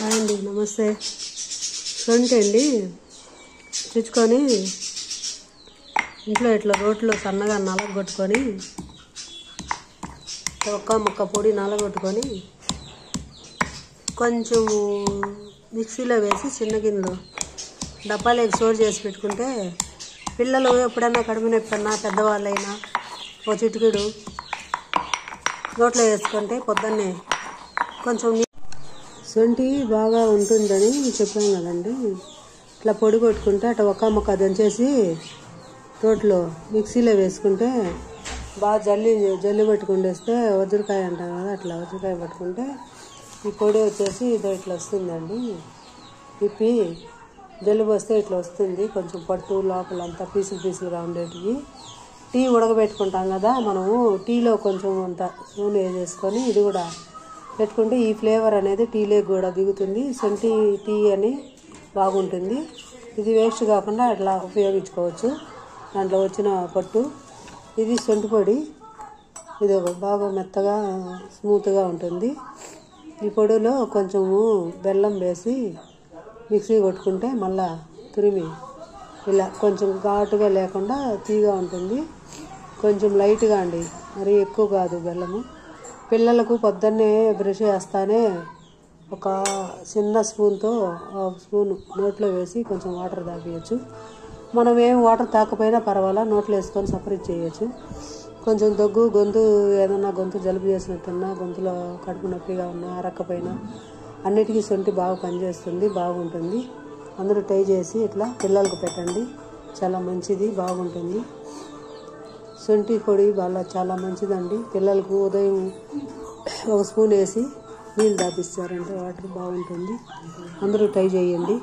అండి నమస్తే. సొంటి అండి తెచ్చుకొని ఇంట్లో ఇట్లా రోట్లో సన్నగా నలగొట్టుకొని ఒక్క ముక్క పొడి నలగొట్టుకొని కొంచెం మిక్సీలో వేసి చిన్న గిన్నెలో డబ్బాలోకి స్టోర్ చేసి పెట్టుకుంటే పిల్లలు ఎప్పుడైనా కడుపు నొప్పన్నా పెద్దవాళ్ళైనా ఓ చిటికెడు నోట్లో వేసుకుంటే పొద్దున్నే కొంచెం సొంటి బాగా ఉంటుందని చెప్పాం కదండి. ఇట్లా పొడి కొట్టుకుంటే అట్లా ఒక్క ముక్క దంచేసి రోట్లో మిక్సీలో వేసుకుంటే బాగా జల్లి పట్టుకుంటేస్తే వజ్రకాయ అంటాం కదా, అట్లా వజ్రకాయ పట్టుకుంటే ఈ పొడి వచ్చేసి ఇదో ఇట్లా వస్తుందండి. ఇప్పి జల్లు పోస్తే ఇట్లా వస్తుంది. కొంచెం పట్టు లోపలంతా పీసులుగా ఉండేటివి. టీ ఉడకబెట్టుకుంటాం కదా మనము, టీలో కొంచెం అంత నూనె వేసేసుకొని ఇది కూడా పెట్టుకుంటే ఈ ఫ్లేవర్ అనేది టీలోకి కూడా దిగుతుంది. సొంటి టీ అని బాగుంటుంది. ఇది వేస్ట్ కాకుండా అట్లా ఉపయోగించుకోవచ్చు. దాంట్లో వచ్చిన పట్టు ఇది సొంటి పొడి, ఇది బాగా మెత్తగా స్మూత్గా ఉంటుంది. ఈ పొడిలో కొంచెము బెల్లం వేసి మిక్సీ కొట్టుకుంటే మళ్ళా తురిమి ఇలా కొంచెం ఘాటుగా లేకుండా తీగా ఉంటుంది. కొంచెం లైట్గా అండి, మరీ ఎక్కువ కాదు బెల్లము. పిల్లలకు పొద్దున్నే బ్రష్ చేస్తానే ఒక చిన్న స్పూన్తో స్పూన్ నోట్లో వేసి కొంచెం వాటర్ తాగేయచ్చు. మనం ఏం వాటర్ తాకపోయినా పర్వాలా, నోట్లో వేసుకొని సపరేట్ చేయొచ్చు. కొంచెం దగ్గు గొంతు ఏదన్నా గొంతు జలుబు చేసినట్టున్నా, గొంతులో కడుపు నొప్పిగా ఉన్నా, అరక్కపోయినా అన్నిటికీ సొంటి బాగా పనిచేస్తుంది, బాగుంటుంది. అందరూ ట్రై చేసి ఇట్లా పిల్లలకు పెట్టండి, చాలా మంచిది, బాగుంటుంది. సొంటి పొడి వాళ్ళ చాలా మంచిదండి. పిల్లలకు ఉదయం ఒక స్పూన్ వేసి నీళ్ళు తాపిస్తారంటే వాటర్ బాగుంటుంది. అందరూ ట్రై చేయండి.